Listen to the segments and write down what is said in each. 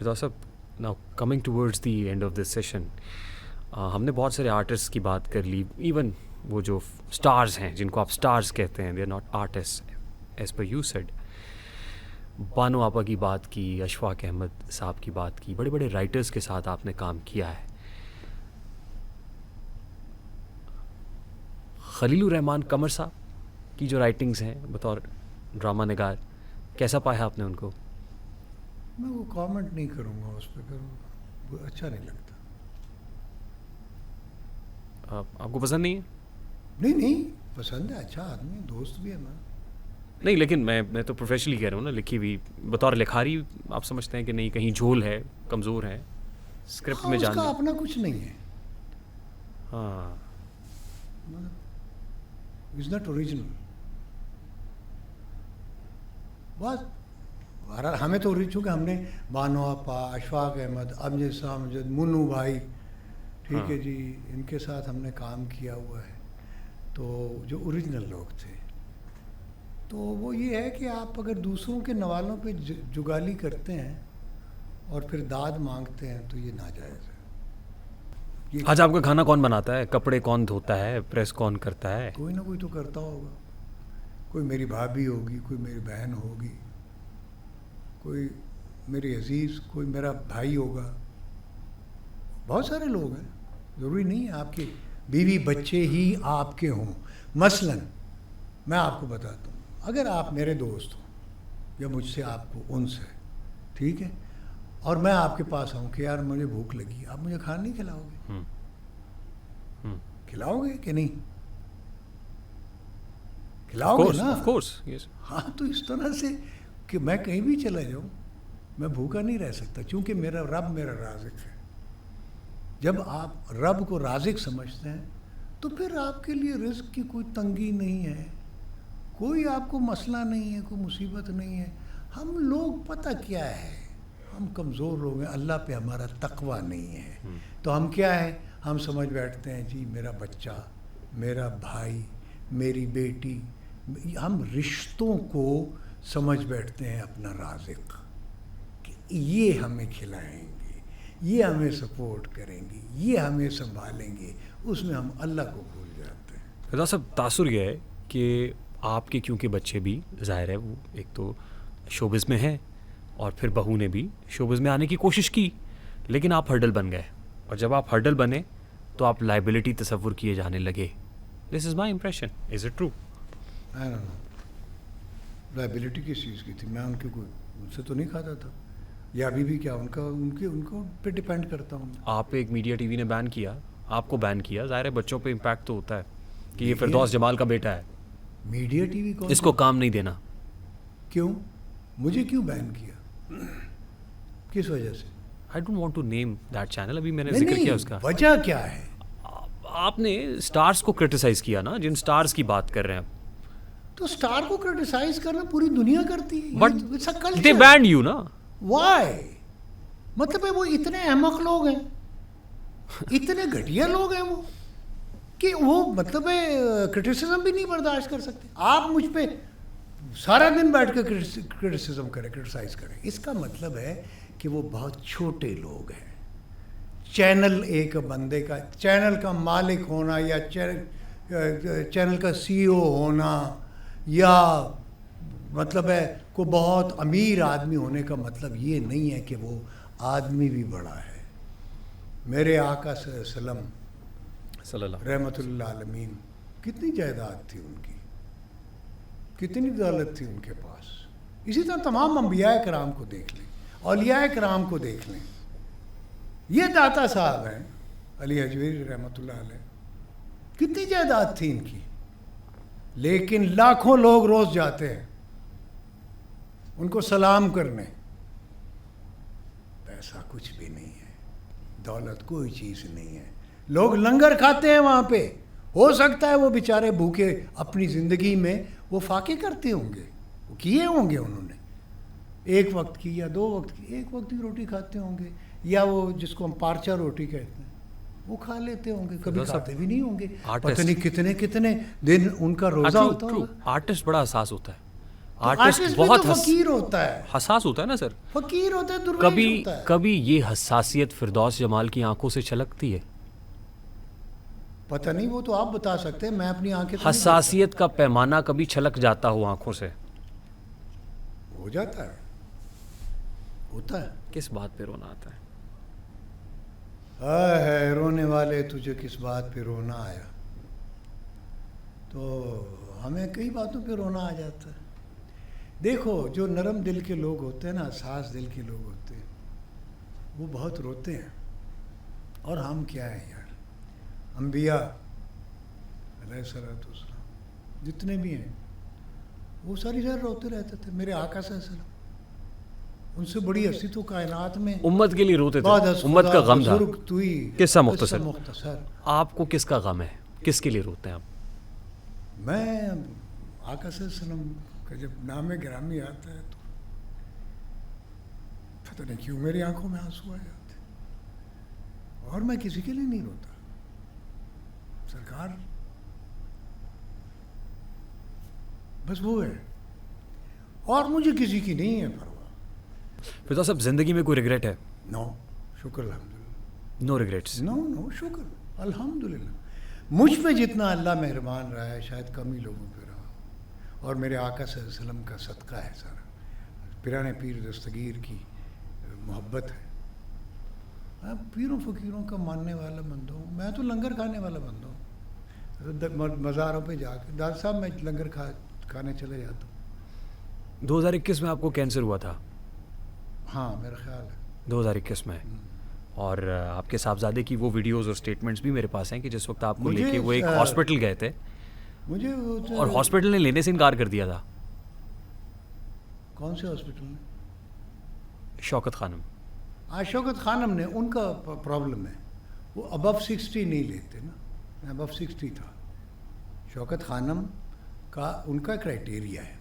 رضا صاحب, now coming towards the end of this session, ہم نے بہت سارے آرٹسٹ کی بات کر لی, ایون وہ جو اسٹارز ہیں جن کو آپ اسٹارز کہتے ہیں, they are not artist as per you said. Bano آپا کی بات کی, اشفاق احمد صاحب کی بات کی, بڑے بڑے رائٹرز کے ساتھ آپ نے کام کیا ہے. خلیل الرحمان قمر صاحب کی جو رائٹنگز ہیں بطور ڈرامہ نگار, کیسا پایا آپ نے ان کو؟ میں وہ کامنٹ نہیں کروں گا اس پہ, وہ اچھا نہیں لگتا. آپ کو پسند نہیں ہے؟ نہیں پسند ہے, اچھا آدمی, دوست بھی ہے میں. نہیں, لیکن میں تو پروفیشنلی کہہ رہا ہوں نا, لکھی ہوئی بطور لکھاری آپ سمجھتے ہیں کہ نہیں کہیں جھول ہے, کمزور ہے اسکرپٹ میں اس جانا؟ کا اپنا کچھ نہیں ہے. ہاں, اٹس ناٹ اوریجنل. بس ہمیں تو چونکہ ہم نے بانو آپا, اشفاق احمد, امجد سامجد, منو بھائی, ٹھیک ہے جی, ان کے ساتھ ہم نے کام کیا ہوا ہے, تو جو اوریجنل لوگ تھے. تو وہ یہ ہے کہ آپ اگر دوسروں کے نوالوں پہ جگالی کرتے ہیں اور پھر داد مانگتے ہیں تو یہ ناجائز ہے. آج آپ کا کھانا کون بناتا ہے, کپڑے کون دھوتا ہے, پریس کون کرتا ہے؟ کوئی نہ کوئی تو کرتا ہوگا. کوئی میری بھابھی ہوگی, کوئی میری بہن ہوگی, کوئی میری عزیز, کوئی میرا بھائی ہوگا. بہت سارے لوگ ہیں, ضروری نہیں ہے آپ کے بیوی بچے ہی آپ کے ہوں. مثلاً میں آپ کو بتاتا ہوں, اگر آپ میرے دوست ہوں یا مجھ سے آپ کو انس ہے, ٹھیک ہے, اور میں آپ کے پاس آؤں کہ یار مجھے بھوک لگی, آپ مجھے کھانا نہیں کھلاؤ گے؟ کھلاؤ گے کہ نہیں؟ کھلاؤ گے نا؟ آف کورس, یس. ہاں, تو اس طرح سے کہ میں کہیں بھی چلا جاؤں میں بھوکا نہیں رہ سکتا, چونکہ میرا رب میرا رازق ہے. جب آپ رب کو رازق سمجھتے ہیں تو پھر آپ کے لیے رزق کی کوئی تنگی نہیں ہے, کوئی آپ کو مسئلہ نہیں ہے, کوئی مصیبت نہیں ہے. ہم لوگ پتہ کیا ہے, ہم کمزور لوگ ہیں, اللہ پہ ہمارا تقویٰ نہیں ہے. تو ہم کیا ہے, ہم سمجھ بیٹھتے ہیں جی میرا بچہ, میرا بھائی, میری بیٹی, ہم رشتوں کو سمجھ بیٹھتے ہیں اپنا رازق, کہ یہ ہمیں کھلائیں گے, یہ ہمیں سپورٹ کریں گے, یہ ہمیں سنبھالیں گے. اس میں ہم اللہ کو بھول جاتے ہیں. رضا صاحب, تاثر یہ ہے کہ آپ کے کیونکہ بچے بھی ظاہر ہے وہ ایک تو شوبز میں ہیں, اور پھر بہو نے بھی شوبز میں آنے کی کوشش کی, لیکن آپ ہرڈل بن گئے, اور جب آپ ہرڈل بنے تو آپ لائبلٹی تصور کیے جانے لگے. This is my impression, is it true? Liability کس چیز کی تھی؟ میں ان کے کوئی ان سے تو نہیں کھاتا تھا, یا ابھی بھی کیا ان کو پہ ڈپینڈ کرتا ہوں. آپ ایک میڈیا ٹی وی نے بین کیا, آپ کو بین کیا, ظاہر ہے بچوں پہ امپیکٹ تو ہوتا ہے کہ یہ فردوس جمال کا بیٹا ہے, میڈیا ٹی وی اس کو کام نہیں دینا. کیوں مجھے کیوں بین کیا, کس وجہ سے؟ I don't want to name that channel, ابھی میں نے ذکر کیا اس کا. وجہ کیا ہے؟ آپ نے سٹارز کو کرٹیسائز کیا نا, جن سٹارز کی بات کر رہے ہیں. تو سٹار کو کرٹیسائز کرنا پوری دنیا کرتی ہے, بٹ they banned you نا. Why? مطلب ہے وہ اتنے احمق لوگ ہیں, اتنے گھٹیا لوگ ہیں وہ, کہ وہ مطلب ہے کرٹیسزم بھی نہیں برداشت کر سکتے. آپ مجھ پہ سارا دن بیٹھ کے کرٹیسزم کریں, کرٹیسائز کریں, اس کا مطلب ہے کہ وہ بہت چھوٹے لوگ ہیں. چینل, ایک بندے کا چینل کا مالک ہونا یا چینل کا سی او ہونا, یا مطلب ہے کو بہت امیر آدمی ہونے کا مطلب یہ نہیں ہے کہ وہ آدمی بھی بڑا ہے. میرے آقا صلی اللہ علیہ رحمۃ اللہ عالمین, کتنی جائیداد تھی ان کی, کتنی دولت تھی ان کے پاس. اسی طرح تمام انبیاء کرام کو دیکھ لیں, اولیاء کرام کو دیکھ لیں. یہ داتا صاحب ہیں علی حجویری رحمۃ اللہ علیہ, کتنی جائیداد تھی ان کی, لیکن لاکھوں لوگ روز جاتے ہیں ان کو سلام کرنے. پیسہ کچھ بھی نہیں ہے, دولت کوئی چیز نہیں ہے. لوگ لنگر کھاتے ہیں وہاں پہ, ہو سکتا ہے وہ بیچارے بھوکے اپنی زندگی میں وہ فاقے کرتے ہوں گے, وہ کیے ہوں گے انہوں نے, ایک وقت کی یا 2 وقت کی, ایک وقت کی روٹی کھاتے ہوں گے, یا وہ جس کو ہم پارچا روٹی کہتے ہیں وہ کھا لیتے ہوں گے, کبھی کھاتے بھی نہیں ہوں گے. پتہ نہیں کتنے کتنے دن ان کا روزہ ہوتا ہوگا. آرٹسٹ بڑا احساس ہوتا ہے, آرٹسٹ بھی بہت تو فقیر ہوتا ہے, حساس ہوتا ہے نا سر. فقیر ہوتا ہے, درویش ہوتا ہے. کبھی یہ حساسیت فردوس جمال کی آنکھوں سے چھلکتی ہے؟ پتہ نہیں, وہ تو آپ بتا سکتے ہیں, میں اپنی آنکھیں تو نہیں حساسیت کا پیمانہ کبھی چھلک جاتا ہو آنکھوں سے؟ ہو جاتا ہے, ہوتا ہے. کس بات پہ رونا آتا ہے؟ ہے رونے والے تجھے کس بات پہ رونا آیا. تو ہمیں کئی باتوں پہ رونا آ جاتا ہے. دیکھو جو نرم دل کے لوگ ہوتے ہیں نا, حساس دل کے لوگ ہوتے ہیں, وہ بہت روتے ہیں. اور ہم کیا ہیں یار, انبیاء علیہ السلام جتنے بھی ہیں وہ ساری زیادہ روتے رہتے تھے. میرے آقا صلی اللہ علیہ وسلم, ان سے بڑی ہستی تو کائنات میں امت کے لیے روتے تھے, امت کا غم تھا. قصہ مختصر, آپ کو کس کا غم ہے, کس کے لیے روتے ہیں آپ؟ میں آقا صلی اللہ علیہ وسلم کا جب نام گرامی آتا ہے تو پتہ نہیں کیوں میری آنکھوں میں آنسو آ جاتے, اور میں کسی کے لیے نہیں روتا. سرکار بس وہ ہے, اور مجھے کسی کی نہیں ہے پرواہ. پھر تو صاحب زندگی میں کوئی ریگریٹ ہے؟ نو, شکر الحمدللہ. نو ریگریٹس؟ نو شکر الحمدللہ. مجھ پہ جتنا اللہ مہربان رہا ہے شاید کم ہی لوگوں پہ رہا, اور میرے آقا صلی اللہ علیہ وسلم کا صدقہ ہے سارا, پیرانے پیر دستگیر کی محبت ہے. میں پیروں فقیروں کا ماننے والا بندہ ہوں. میں تو لنگر کھانے والا بندہ ہوں. مزاروں پہ جا کے دادا صاحب میں لنگر کھانے چلے جاتا ہوں. 2021 میں آپ کو کینسر ہوا تھا؟ ہاں میرا خیال ہے 2021 میں. اور آپ کے صاحبزادے کی وہ ویڈیوز اور سٹیٹمنٹس بھی میرے پاس ہیں کہ جس وقت آپ کو لے کے وہ ایک ہاسپٹل گئے تھے, مجھے اور ہاسپٹل نے لینے سے انکار کر دیا تھا. کون سے ہاسپٹل میں؟ شوکت خانم. شوکت خانم نے, ان کا پرابلم ہے, وہ ابو 60 نہیں لیتے نا. میں ابو 60 تھا. شوکت خانم کا ان کا کرائٹیریا ہے,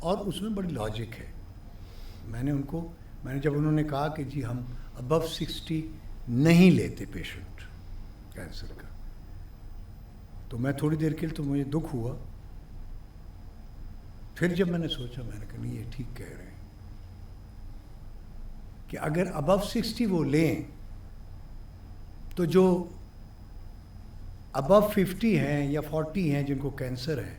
اور اس میں بڑی لاجک ہے. میں نے جب انہوں نے کہا کہ جی ہم ابو 60 نہیں لیتے پیشنٹ کینسر کا, تو میں تھوڑی دیر کے لیے تو مجھے دکھ ہوا. پھر جب میں نے سوچا, میں نے کہا نہیں یہ ٹھیک کہہ رہے ہیں کہ اگر ابو 60 وہ لیں تو جو ابو 50 ہیں یا 40 ہیں جن کو کینسر ہے,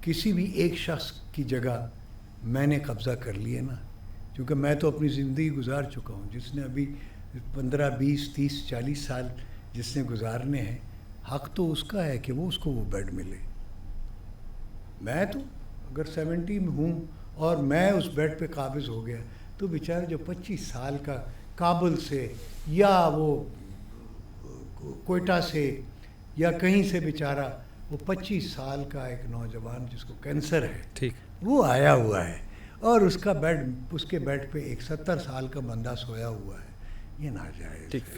کسی بھی ایک شخص کی جگہ میں نے قبضہ کر لیے نا. کیونکہ میں تو اپنی زندگی گزار چکا ہوں. جس نے ابھی 15 20 30 40 سال جس نے گزارنے ہیں, حق تو اس کا ہے کہ اس کو وہ بیڈ ملے. میں تو اگر 70 میں ہوں اور میں اس بیڈ پہ قابض ہو گیا, تو بیچارے جو 25 سال کا کابل سے یا وہ کوئٹہ سے یا کہیں سے بیچارہ وہ 25 سال کا ایک نوجوان جس کو کینسر ہے, ٹھیک, وہ آیا ہوا ہے, اور اس کا بیڈ, اس کے بیڈ پہ ایک 70 سال کا بندہ سویا ہوا ہے. یہ ناجائز. ٹھیک,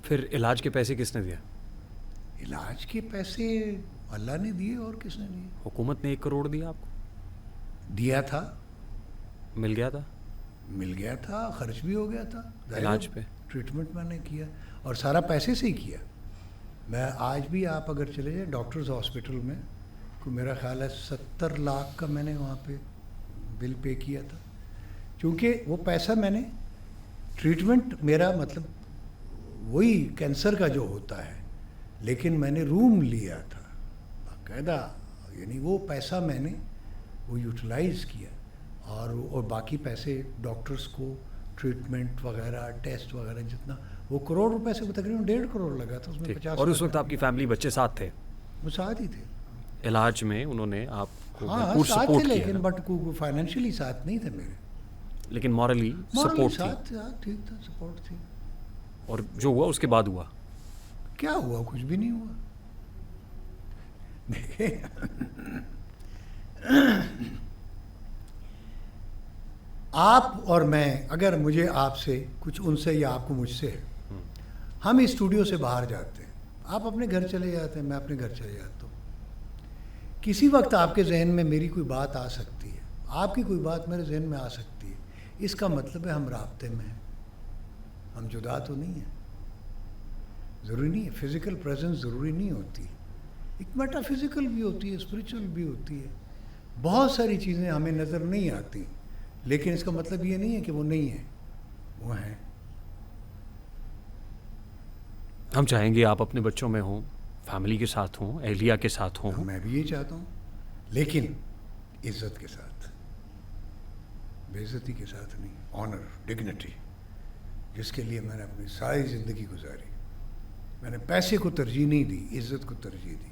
پھر علاج کے پیسے کس نے دیا؟ علاج کے پیسے اللہ نے دیے, اور کس نے دیے؟ حکومت نے 1 کروڑ دیا آپ کو؟ دیا تھا. مل گیا تھا؟ مل گیا تھا, خرچ بھی ہو گیا تھا. علاج پہ ٹریٹمنٹ میں نے کیا, اور سارا پیسے سے ہی کیا. میں آج بھی آپ اگر چلے جائیں ڈاکٹرز ہاسپٹل میں, کو میرا خیال ہے 70 لاکھ کا میں نے وہاں پہ بل پے کیا تھا. کیونکہ وہ پیسہ میں نے ٹریٹمنٹ, میرا مطلب وہی کینسر کا جو ہوتا ہے, لیکن میں نے روم لیا تھا باقاعدہ, یعنی وہ پیسہ میں نے وہ یوٹیلائز کیا, اور باقی پیسے ڈاکٹرز کو ٹریٹمنٹ وغیرہ ٹیسٹ وغیرہ جتنا, وہ کروڑ روپے سے تقریباً 1.5 کروڑ لگا تھا. اس میں 50. اور اس وقت آپ کی فیملی بچے ساتھ تھے؟ وہ ساتھ ہی تھے. علاج میں انہوں نے آپ کو ہاں ساتھ تھے, لیکن بٹ فائنینشلی ساتھ نہیں تھے میرے, لیکن مورلی سپورٹ ساتھ تھا. ٹھیک تھا, سپورٹ تھی. اور جو ہوا اس کے بعد ہوا کیا ہوا؟ کچھ بھی نہیں ہوا. آپ اور میں, اگر مجھے آپ سے کچھ ان سے یا آپ کو مجھ سے, ہم اسٹوڈیو سے باہر جاتے ہیں, آپ اپنے گھر چلے جاتے ہیں, میں اپنے گھر چلے جاتا ہوں. کسی وقت آپ کے ذہن میں میری کوئی بات آ سکتی ہے, آپ کی کوئی بات میرے ذہن میں آ سکتی ہے. اس کا مطلب ہے ہم رابطے میں ہیں, ہم جدا تو نہیں ہیں. ضروری نہیں ہے فزیکل پریزنس, ضروری نہیں ہوتی. ایک میٹا فزیکل بھی ہوتی ہے, اسپریچول بھی ہوتی ہے. بہت ساری چیزیں ہمیں نظر نہیں آتی، لیکن اس کا مطلب یہ نہیں ہے کہ وہ نہیں ہیں، وہ ہیں. ہم چاہیں گے آپ اپنے بچوں میں ہوں، فیملی کے ساتھ ہوں، اہلیہ کے ساتھ ہوں. میں بھی یہ چاہتا ہوں، لیکن عزت کے ساتھ، بے عزتی کے ساتھ نہیں. آنر، ڈگنیٹی، جس کے لیے میں نے اپنی ساری زندگی گزاری. میں نے پیسے کو ترجیح نہیں دی، عزت کو ترجیح دی.